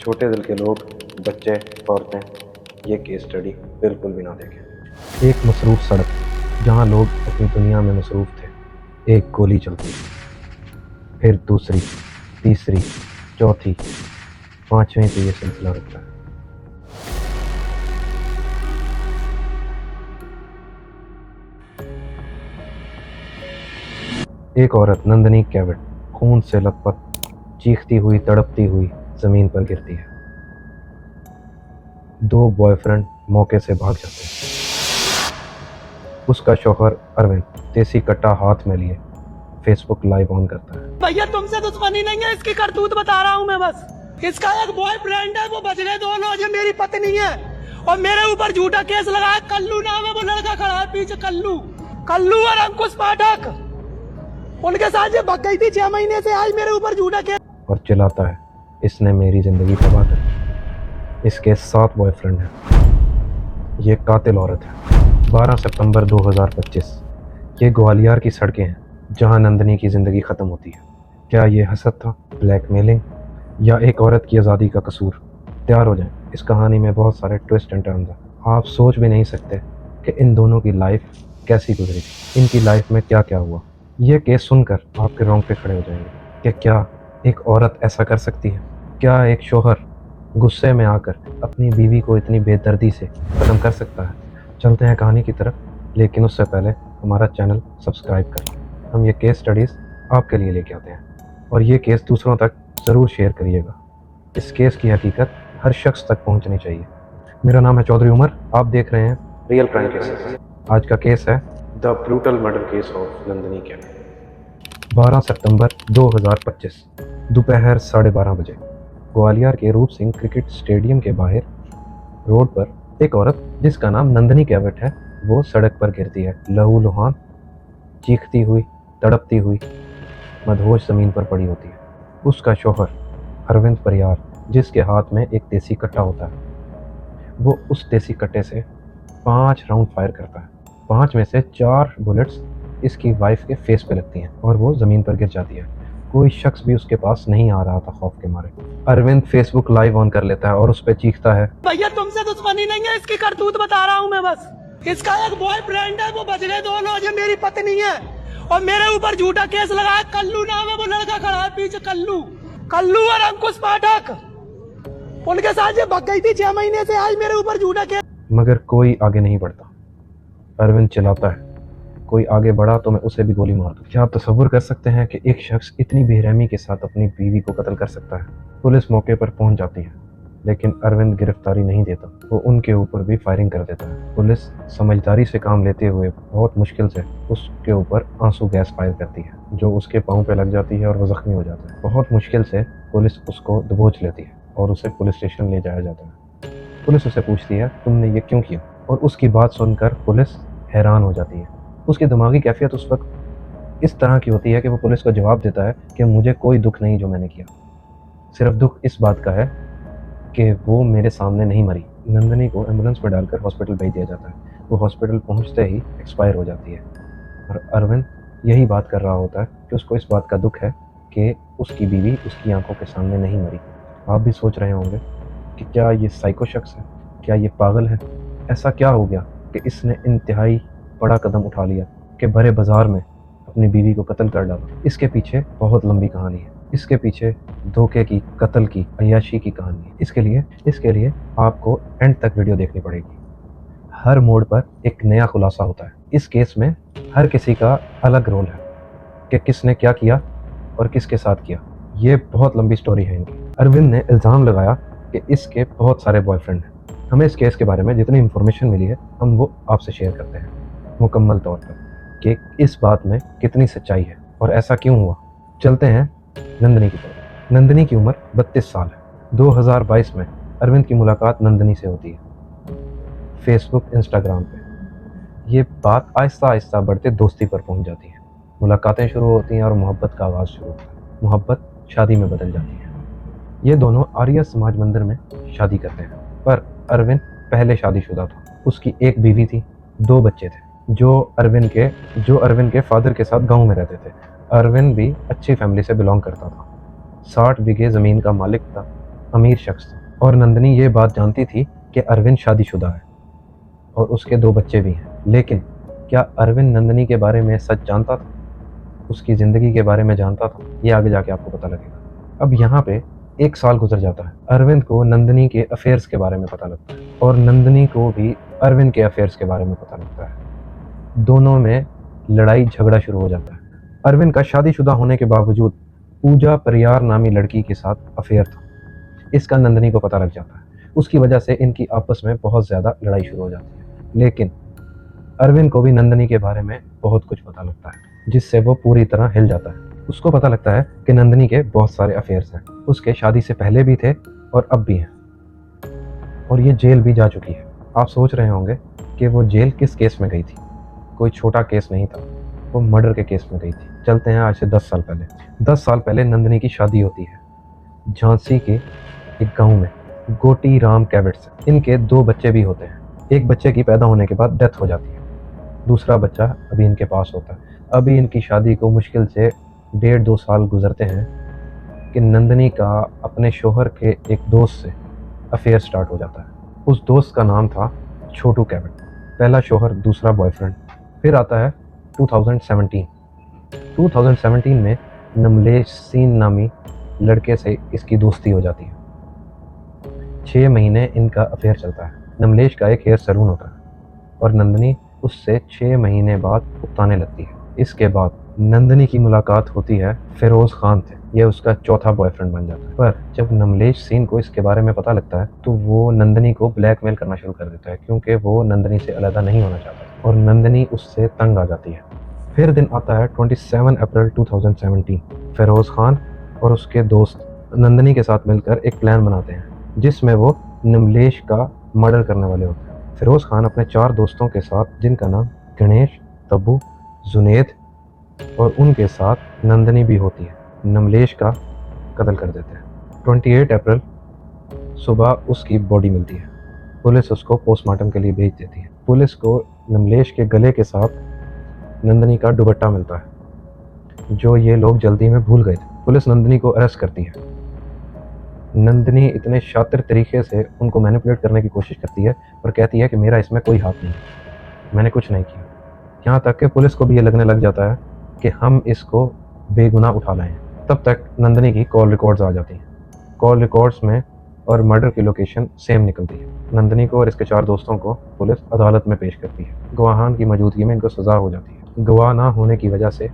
छोटे दिल के लोग, बच्चे, औरतें ये केस स्टडी बिल्कुल भी ना देखें। एक मसरूफ़ सड़क जहां लोग अपनी दुनिया में मसरूफ़ थे। एक गोली चलती, फिर दूसरी, तीसरी, चौथी, पांचवें पे ये सिलसिला रुकता है। एक औरत नंदिनी कैविट खून से लथपथ, चीखती हुई, तड़पती हुई जमीन पर गिरती है। दो बॉयफ्रेंड मौके से भाग जाते हैं। उसका शौहर अरविंद देसी कट्टा हाथ में लिए फेसबुक लाइव ऑन करता है। भैया तुमसे दुश्मनी नहीं है, इसकी करतूत बता रहा हूँ मैं बस। इसका एक बॉयफ्रेंड है, वो बचने दो ना, ये मेरी पत्नी है और मेरे ऊपर झूठा केस लगाया। कल्लू नाम है, वो लड़का खड़ा है पीछे, कल्लू कल्लू और अंकुश पाठक, उनके साथ ये भग गई थी 6 महीने से। आज मेरे ऊपर झूठा केस और चिल्लाता है, इसने मेरी जिंदगी तबाह कर। इसके 7 बॉयफ्रेंड हैं। ये कातिल औरत है। 12 सितंबर 2025 ये ग्वालियर की सड़कें हैं जहां नंदिनी की जिंदगी खत्म होती है। क्या ये हसद था, ब्लैकमेलिंग, या एक औरत की आज़ादी का कसूर? तैयार हो जाएं, इस कहानी में बहुत सारे ट्विस्ट एंड टर्न्स हैं। आप सोच भी नहीं सकते कि इन दोनों की लाइफ कैसी गुजरी थी, इनकी लाइफ में क्या क्या हुआ। ये केस सुनकर आपके रोंगटे खड़े हो जाएंगे कि क्या एक औरत ऐसा कर सकती है? क्या एक शौहर गुस्से में आकर अपनी बीवी को इतनी बेदर्दी से ख़त्म कर सकता है? चलते हैं कहानी की तरफ, लेकिन उससे पहले हमारा चैनल सब्सक्राइब करें। हम ये केस स्टडीज़ आपके लिए लेके आते हैं और ये केस दूसरों तक ज़रूर शेयर करिएगा। इस केस की हकीकत हर शख्स तक पहुंचनी चाहिए। मेरा नाम है चौधरी उमर, आप देख रहे हैं रियल क्राइम केसेस। आज का केस है the brutal murder case of Nandini Kavit. 12 सितंबर 2025 दोपहर 12:30 बजे ग्वालियर के रूप सिंह क्रिकेट स्टेडियम के बाहर रोड पर एक औरत जिसका नाम नंदिनी कैविट है, वो सड़क पर गिरती है, लहूलुहान, चीखती हुई, तड़पती हुई, मदहोश जमीन पर पड़ी होती है। उसका शौहर अरविंद परियार, जिसके हाथ में एक देसी कट्टा होता है, वो उस देसी कट्टे से 5 राउंड फायर करता है। 5 में से 4 बुलेट्स इसकी वाइफ के फेस पे लगती हैं और वो ज़मीन पर गिर जाती है। कोई शख्स भी उसके पास नहीं आ रहा था खौफ के मारे। अरविंद फेसबुक लाइव ऑन कर लेता है और उस पर चीखता है, भैया तुमसे दुश्मनी नहीं है, इसकी करतूत बता रहा हूँ मैं बस। इसका एक बॉयफ्रेंड है, वो बचने दो ना, ये मेरी पत्नी है और मेरे ऊपर झूठा केस लगाया। कल्लू नाम है, वो लड़का खड़ा है पीछे, कल्लू कल्लू और अंकुश पाठक, उनके साथ ये भग गई थी 6 महीने से। आज मेरे ऊपर झूठा केस। मगर कोई आगे नहीं बढ़ता। अरविंद चिल्लाता है, कोई आगे बढ़ा तो मैं उसे भी गोली मार दूं। क्या आप तसव्वुर कर सकते हैं कि एक शख्स इतनी बेरहमी के साथ अपनी बीवी को कत्ल कर सकता है? पुलिस मौके पर पहुंच जाती है, लेकिन अरविंद गिरफ्तारी नहीं देता। वो उनके ऊपर भी फायरिंग कर देता है। पुलिस समझदारी से काम लेते हुए बहुत मुश्किल से उसके ऊपर आंसू गैस फायर करती है, जो उसके पाँव पे लग जाती है और वो जख्मी हो जाता है। बहुत मुश्किल से पुलिस उसको दबोच लेती है और उसे पुलिस स्टेशन ले जाया जाता है। पुलिस उसे पूछती है, तुमने ये क्यों किया? और उसकी बात सुनकर पुलिस हैरान हो जाती है। उसकी दिमागी कैफियत उस वक्त इस तरह की होती है कि वो पुलिस को जवाब देता है कि मुझे कोई दुख नहीं जो मैंने किया, सिर्फ दुख इस बात का है कि वो मेरे सामने नहीं मरी। नंदिनी को एम्बुलेंस पर डालकर हॉस्पिटल भेज दिया जाता है। वो हॉस्पिटल पहुंचते ही एक्सपायर हो जाती है और अरविंद यही बात कर रहा होता है कि उसको इस बात का दुख है कि उसकी बीवी उसकी आंखों के सामने नहीं मरी। आप भी सोच रहे होंगे कि क्या ये साइको शख्स है, क्या ये पागल है? ऐसा क्या हो गया कि इसने इंतहाई बड़ा कदम उठा लिया कि भरे बाजार में अपनी बीवी को कत्ल कर डाला? इसके पीछे बहुत लंबी कहानी है। इसके पीछे धोखे की, कत्ल की, अय्याशी की कहानी है। इसके लिए आपको एंड तक वीडियो देखनी पड़ेगी। हर मोड़ पर एक नया खुलासा होता है। इस केस में हर किसी का अलग रोल है कि किसने क्या किया और किसके साथ किया। ये बहुत लंबी स्टोरी है इनकी। अरविंद ने इल्ज़ाम लगाया कि इसके बहुत सारे बॉयफ्रेंड हैं। हमें इस केस के बारे में जितनी इन्फॉर्मेशन मिली है हम वो आपसे शेयर करते हैं मुकम्मल तौर पर कि इस बात में कितनी सच्चाई है और ऐसा क्यों हुआ। चलते हैं नंदिनी की तरफ। नंदिनी की उम्र 32 साल है। 2022 में अरविंद की मुलाकात नंदिनी से होती है फेसबुक, इंस्टाग्राम पे। ये बात आहिस्ता आहिस्ता बढ़ते दोस्ती पर पहुंच जाती है। मुलाकातें शुरू होती हैं और मोहब्बत का आगाज़ शुरू होता है। मोहब्बत शादी में बदल जाती है। ये दोनों आर्य समाज मंदिर में शादी करते हैं, पर अरविंद पहले शादीशुदा था। उसकी एक बीवी थी, 2 बच्चे थे जो अरविंद के फादर के साथ गांव में रहते थे। अरविंद भी अच्छी फैमिली से बिलोंग करता था। 60 बीघे ज़मीन का मालिक था। अमीर शख्स था और नंदिनी ये बात जानती थी कि अरविंद शादीशुदा है और उसके 2 बच्चे भी हैं। लेकिन क्या अरविंद नंदिनी के बारे में सच जानता था, उसकी ज़िंदगी के बारे में जानता था? ये आगे जाके आपको पता लगेगा। अब यहाँ पे 1 साल गुजर जाता है। अरविंद को नंदिनी के अफेयर्स के बारे में पता लगता है और नंदिनी को भी अरविंद के अफेयर्स के बारे में पता लगता है। दोनों में लड़ाई झगड़ा शुरू हो जाता है। अरविंद का शादीशुदा होने के बावजूद पूजा परियार नामी लड़की के साथ अफेयर था। इसका नंदिनी को पता लग जाता है। उसकी वजह से इनकी आपस में बहुत ज़्यादा लड़ाई शुरू हो जाती है। लेकिन अरविंद को भी नंदिनी के बारे में बहुत कुछ पता लगता है, जिससे वो पूरी तरह हिल जाता है। उसको पता लगता है कि नंदिनी के बहुत सारे अफेयर्स हैं। उसके शादी से पहले भी थे और अब भी हैं, और ये जेल भी जा चुकी है। आप सोच रहे होंगे कि वो जेल किस केस में गई थी। कोई छोटा केस नहीं था, वो मर्डर के केस में गई थी। चलते हैं आज से 10 साल पहले। 10 साल पहले नंदिनी की शादी होती है झांसी के एक गांव में, गोटी राम कैवेट से। इनके 2 बच्चे भी होते हैं। एक बच्चे की पैदा होने के बाद डेथ हो जाती है, दूसरा बच्चा अभी इनके पास होता है। अभी इनकी शादी को मुश्किल से 1.5-2 साल गुजरते हैं कि नंदिनी का अपने शोहर के एक दोस्त से अफेयर स्टार्ट हो जाता है। उस दोस्त का नाम था छोटू कैवेट। पहला शोहर, दूसरा बॉयफ्रेंड। फिर आता है 2017 में नमलेश सिंह नामी लड़के से इसकी दोस्ती हो जाती है। 6 महीने इनका अफेयर चलता है। नमलेश का एक हेयर सैलून होता है और नंदिनी उससे 6 महीने बाद उकताने लगती है। इसके बाद नंदिनी की मुलाकात होती है फिरोज खान से। यह उसका चौथा बॉयफ्रेंड बन जाता है। पर जब नमलेश सिंह को इसके बारे में पता लगता है तो वो नंदिनी को ब्लैकमेल करना शुरू कर देता है, क्योंकि वो नंदिनी से अलग नहीं होना चाहता और नंदिनी उससे तंग आ जाती है। फिर दिन आता है 27 अप्रैल 2017। फिरोज खान और उसके दोस्त नंदिनी के साथ मिलकर एक प्लान बनाते हैं जिसमें वो नमलेश का मर्डर करने वाले होते हैं। फिरोज खान अपने 4 दोस्तों के साथ, जिनका नाम गणेश, तब्बू, जुनेद और उनके साथ नंदिनी भी होती है, नमलेश का कत्ल कर देते हैं। 28 अप्रैल सुबह उसकी बॉडी मिलती है। पुलिस उसको पोस्टमार्टम के लिए भेज देती है। पुलिस को नमलेश के गले के साथ नंदिनी का दुपट्टा मिलता है, जो ये लोग जल्दी में भूल गए थे। पुलिस नंदिनी को अरेस्ट करती है। नंदिनी इतने शातिर तरीके से उनको मैनिपुलेट करने की कोशिश करती है और कहती है कि मेरा इसमें कोई हाथ नहीं, मैंने कुछ नहीं किया। यहाँ तक कि पुलिस को भी ये लगने लग जाता है कि हम इसको बेगुनाह उठा लाएं। तब तक नंदिनी की कॉल रिकॉर्ड्स आ जाती हैं। कॉल रिकॉर्ड्स में और मर्डर की लोकेशन सेम निकलती है। नंदिनी को और इसके 4 दोस्तों को पुलिस अदालत में पेश करती है। गवाहान की मौजूदगी में इनको सज़ा हो जाती है। गवाह ना होने की वजह से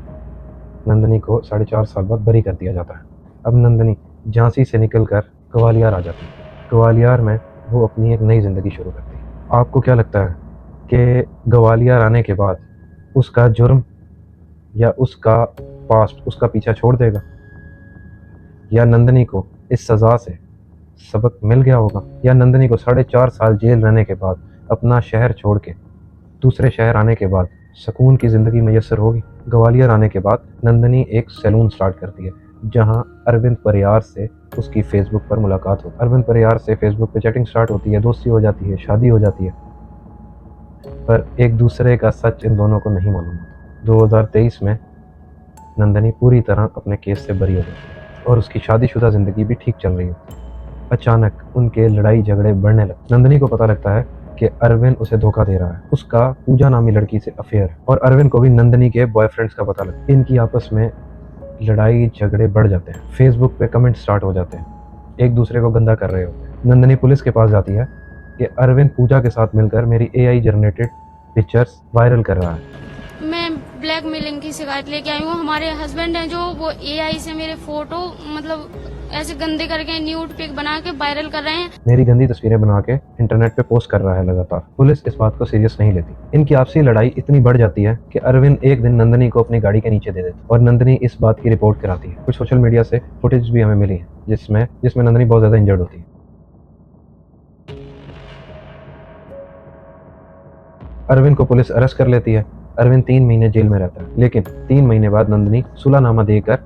नंदिनी को 4.5 साल बाद बरी कर दिया जाता है। अब नंदिनी झांसी से निकलकर ग्वालियर आ जाती है। ग्वालियर में वो अपनी एक नई ज़िंदगी शुरू करती है। आपको क्या लगता है कि ग्वालियर आने के बाद उसका जुर्म या उसका पास्ट उसका पीछा छोड़ देगा, या नंदिनी को इस सज़ा से सबक मिल गया होगा, या नंदिनी को 4.5 साल जेल रहने के बाद अपना शहर छोड़ के दूसरे शहर आने के बाद सुकून की ज़िंदगी मैसर होगी? ग्वालियर आने के बाद नंदिनी एक सैलून स्टार्ट करती है, जहां अरविंद परियार से उसकी फेसबुक पर मुलाकात होती है। अरविंद परियार से फेसबुक पे चैटिंग स्टार्ट होती है, दोस्ती हो जाती है, शादी हो जाती है। पर एक दूसरे का सच इन दोनों को नहीं मालूम होता। 2023 में नंदिनी पूरी तरह अपने केस से बरी हो जाती है और उसकी शादीशुदा ज़िंदगी भी ठीक चल रही होती है। अचानक उनके लड़ाई झगड़े बढ़ने लगे। नंदिनी को पता लगता है कि अरविंद उसे धोखा दे रहा है। उसका पूजा नामी लड़की से अफेयर, और अरविंद को भी नंदिनी के बॉयफ्रेंड्स का पता लगता है। इनकी आपस में लड़ाई झगड़े बढ़ जाते हैं। फेसबुक पे कमेंट स्टार्ट हो जाते हैं, एक दूसरे को गंदा कर रहे होते हैं। नंदिनी पुलिस के पास जाती है कि अरविंद पूजा के साथ मिलकर मेरी AI जनरेटेड पिक्चर्स वायरल कर रहा है। मैं ब्लैकमेलिंग की शिकायत लेके आई हूँ। हमारे हस्बैंड हैं जो वो AI से मेरे फोटो मतलब ऐसे गंदे करके न्यूड पिक बना के वायरल कर रहे हैं। मेरी गंदी तस्वीरें बना के इंटरनेट पे पोस्ट कर रहा है लगातार। पुलिस इस बात को सीरियस नहीं लेती। इनकी आपसी लड़ाई इतनी बढ़ जाती है कि अरविंद एक दिन नंदिनी को अपनी गाड़ी के नीचे दे देती और नंदिनी इस बात की रिपोर्ट कराती है। कुछ सोशल मीडिया से फुटेज भी हमें मिली है जिसमें नंदिनी बहुत ज्यादा इंजर्ड होती है। अरविंद को पुलिस अरेस्ट कर लेती है। अरविंद 3 महीने जेल में रहता है, लेकिन 3 महीने बाद नंदिनी सुलहनामा देकर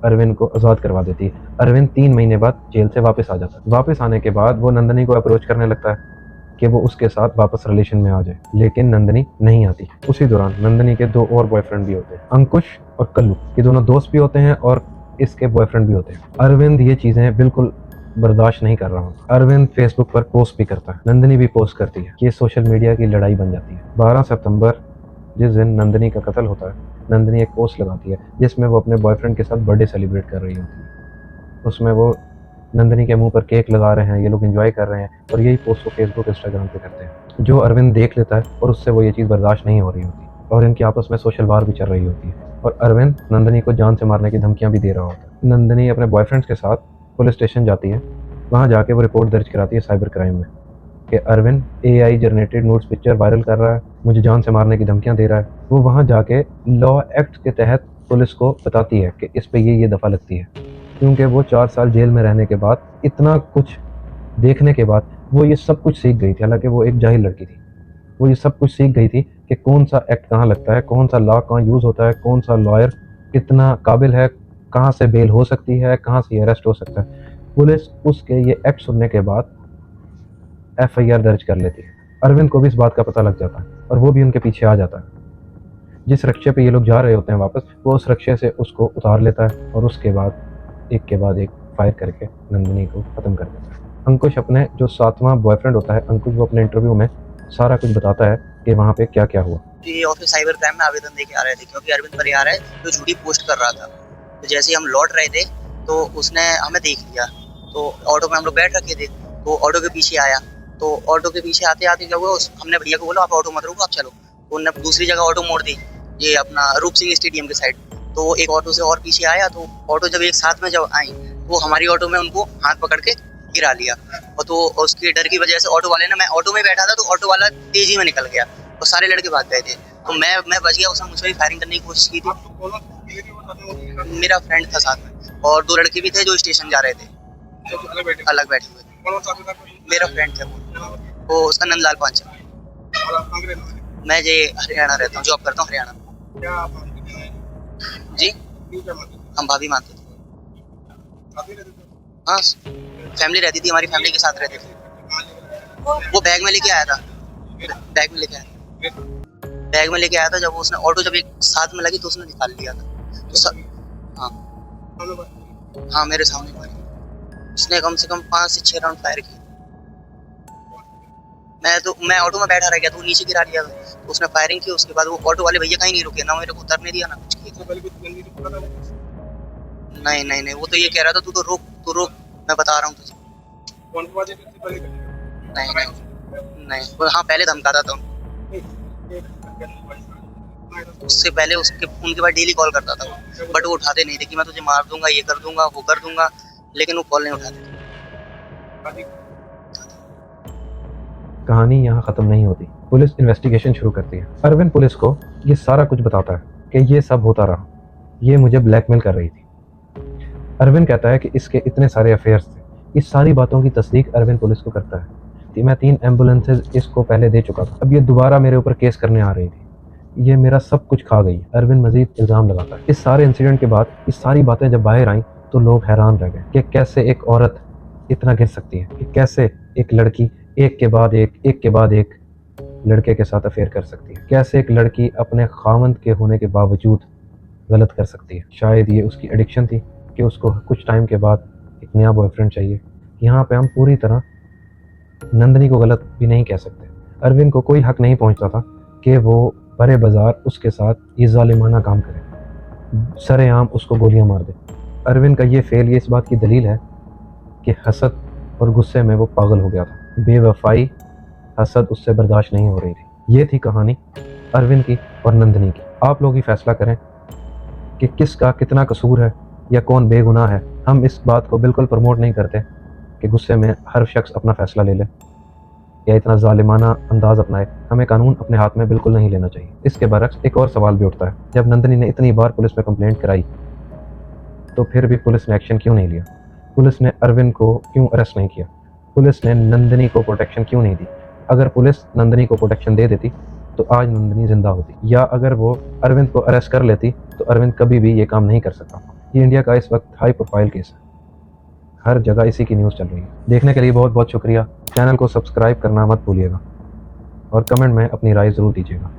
अरविंद को आज़ाद करवा देती है। अरविंद 3 महीने बाद जेल से वापस आ जाता है। वापस आने के बाद वो नंदिनी को अप्रोच करने लगता है कि वो उसके साथ वापस रिलेशन में आ जाए, लेकिन नंदिनी नहीं आती। उसी दौरान नंदिनी के 2 और बॉयफ्रेंड भी होते हैं, अंकुश और कल्लू। ये दोनों दोस्त भी होते हैं और इसके बॉयफ्रेंड भी होते हैं। अरविंद ये चीज़ें बिल्कुल बर्दाश्त नहीं कर रहा हूँ। अरविंद फेसबुक पर पोस्ट भी करता है, नंदिनी भी पोस्ट करती है। ये सोशल मीडिया की लड़ाई बन जाती है। 12 सितंबर जिस दिन नंदिनी का कत्ल होता है, नंदिनी एक पोस्ट लगाती है जिसमें वो अपने बॉयफ्रेंड के साथ बर्थडे सेलिब्रेट कर रही होती है। उसमें वो नंदिनी के मुंह पर केक लगा रहे हैं, ये लोग एंजॉय कर रहे हैं और यही पोस्ट वो फेसबुक इंस्टाग्राम पे करते हैं, जो अरविंद देख लेता है और उससे वो ये चीज़ बर्दाश्त नहीं हो रही होती और इनकी आपस में सोशल वार भी चल रही होती है और अरविंद नंदिनी को जान से मारने की धमकियां भी दे रहा होता है। नंदिनी अपने बॉयफ्रेंड्स के साथ पुलिस स्टेशन जाती है, वहाँ जाके वो रिपोर्ट दर्ज कराती है साइबर क्राइम में कि Arvind AI generated notes picture viral कर रहा है, मुझे जान से मारने की धमकियां दे रहा है। वो वहाँ जाके लॉ एक्ट के तहत पुलिस को बताती है कि इस पे ये दफ़ा लगती है, क्योंकि वो 4 साल जेल में रहने के बाद, इतना कुछ देखने के बाद वो ये सब कुछ सीख गई थी। हालांकि वो एक जाहिल लड़की थी, वो ये सब कुछ सीख गई थी कि कौन सा एक्ट कहाँ लगता है, कौन सा लॉ कहाँ यूज़ होता है, कौन सा लॉयर कितना काबिल है, कहाँ से बेल हो सकती है, कहाँ से अरेस्ट हो सकता है। पुलिस उसके ये एक्ट सुनने के बाद FIR दर्ज कर लेती है। अरविंद को भी इस बात का पता लग जाता है और वो भी उनके पीछे आ जाता है। जिस रक्षे पे ये लोग जा रहे होते हैं वापस, वो उस रक्षे से उसको उतार लेता है और उसके बाद एक के बाद एक फायर करके नंदिनी को ख़त्म कर देता है। अंकुश अपने जो 7वां बॉयफ्रेंड होता है, अंकुश, वो अपने इंटरव्यू में सारा कुछ बताता है कि वहाँ पे क्या क्या हुआ। ये ऑफिस साइबर क्राइम में आवेदन देके आ रहे थे क्योंकि अरविंद परिहार है जो झूठी पोस्ट कर रहा था। तो जैसे ही हम लौट रहे थे तो उसने हमें देख लिया, तो ऑटो में हम लोग बैठ रखे थे, तो ऑटो के पीछे आया। तो ऑटो के पीछे आते आते क्या हुआ, हमने भैया को बोला आप ऑटो मत रुको, आप चलो। उन्होंने दूसरी जगह ऑटो मोड़ दी, ये अपना रूप सिंह स्टेडियम के साइड। तो एक ऑटो से और पीछे आया, तो ऑटो जब एक साथ में जब आई तो हमारी ऑटो में उनको हाथ पकड़ के गिरा लिया। और तो उसके डर की वजह से ऑटो वाले ने, मैं ऑटो में बैठा था तो ऑटो वाला तेजी में निकल गया और सारे लड़के भाग गए थे। तो मैं बच गया, उसने मुझे भी फायरिंग करने की कोशिश की थी। मेरा फ्रेंड था साथ में और 2 लड़के भी थे जो स्टेशन जा रहे थे, अलग बैठे हुए थे। मेरा फ्रेंड था वो, उसका नंदलाल पांचा। मैं जे हरियाणा रहता हूँ, जॉब करता हूँ हरियाणा जी। हम भाभी मानते थे, हाँ फैमिली रहती थी, हमारी फैमिली के साथ रहते थे। वो बैग में लेके आया था, बैग में लेके आया था। जब उसने ऑटो जब एक साथ में लगी तो उसने निकाल लिया था। तो सब हाँ मेरे सामने मारी। उसने कम से कम 5 से 6 राउंड फायर किए। मैं ऑटो में बैठा रह गया तो नीचे गिरा लिया था। तो उसने फायरिंग की, उसके बाद वो ऑटो वाले भैया कहीं नहीं रुके, ना मेरे को उतरने दिया ना कुछ किया। नहीं, वो तो ये कह रहा था तू तो रोक, मैं बता रहा हूँ तुझे। नहीं, हाँ पहले धमकाता था, उससे पहले उनके बाद डेली कॉल करता था, बट वो उठाते नहीं थे कि मैं तुझे मार दूंगा, ये कर दूंगा, वो कर दूंगा, लेकिन वो कॉल नहीं उठाते। कहानी यहाँ ख़त्म नहीं होती। पुलिस इन्वेस्टिगेशन शुरू करती है। अरविंद पुलिस को ये सारा कुछ बताता है कि ये सब होता रहा, ये मुझे ब्लैकमेल कर रही थी। अरविंद कहता है कि इसके इतने सारे अफेयर्स थे। इस सारी बातों की तस्दीक अरविंद पुलिस को करता है कि मैं 3 एम्बुलेंसेज इसको पहले दे चुका था, अब ये दोबारा मेरे ऊपर केस करने आ रही थी, ये मेरा सब कुछ खा गई। अरविंद मजीद इल्ज़ाम लगाता है। इस सारे इंसिडेंट के बाद ये सारी बातें जब बाहर आईं तो लोग हैरान रह गए कि कैसे एक औरत इतना गिर सकती है, कि कैसे एक लड़की एक के बाद एक लड़के के साथ अफेयर कर सकती है, कैसे एक लड़की अपने खामंद के होने के बावजूद गलत कर सकती है। शायद ये उसकी एडिक्शन थी कि उसको कुछ टाइम के बाद एक नया बॉयफ्रेंड चाहिए। यहाँ पे हम पूरी तरह नंदिनी को गलत भी नहीं कह सकते। अरविंद को कोई हक नहीं पहुँचता था कि वो बड़े बाजार उसके साथ ये जालिमाना काम करे, सरेआम उसको गोलियां मार दे। अरविंद का ये फेल ये इस बात की दलील है कि हसद और गुस्से में वो पागल हो गया था। बेवफाई, हसद उससे बर्दाश्त नहीं हो रही थी। ये थी कहानी अरविंद की और नंदिनी की। आप लोग ही फैसला करें कि किसका कितना कसूर है या कौन बेगुनाह है। हम इस बात को बिल्कुल प्रमोट नहीं करते कि गुस्से में हर शख्स अपना फैसला ले ले या इतना जालिमाना अंदाज अपनाए। हमें कानून अपने हाथ में बिल्कुल नहीं लेना चाहिए। इसके बरक्स एक और सवाल भी उठता है, जब नंदिनी ने इतनी बार पुलिस में कंप्लेंट कराई तो फिर भी पुलिस ने एक्शन क्यों नहीं लिया? पुलिस ने अरविंद को क्यों अरेस्ट नहीं किया? पुलिस ने नंदिनी को प्रोटेक्शन क्यों नहीं दी? अगर पुलिस नंदिनी को प्रोटेक्शन दे देती तो आज नंदिनी जिंदा होती, या अगर वो अरविंद को अरेस्ट कर लेती तो अरविंद कभी भी ये काम नहीं कर सकता। ये इंडिया का इस वक्त हाई प्रोफाइल केस है, हर जगह इसी की न्यूज़ चल रही है। देखने के लिए बहुत बहुत शुक्रिया। चैनल को सब्सक्राइब करना मत भूलिएगा और कमेंट में अपनी राय ज़रूर दीजिएगा।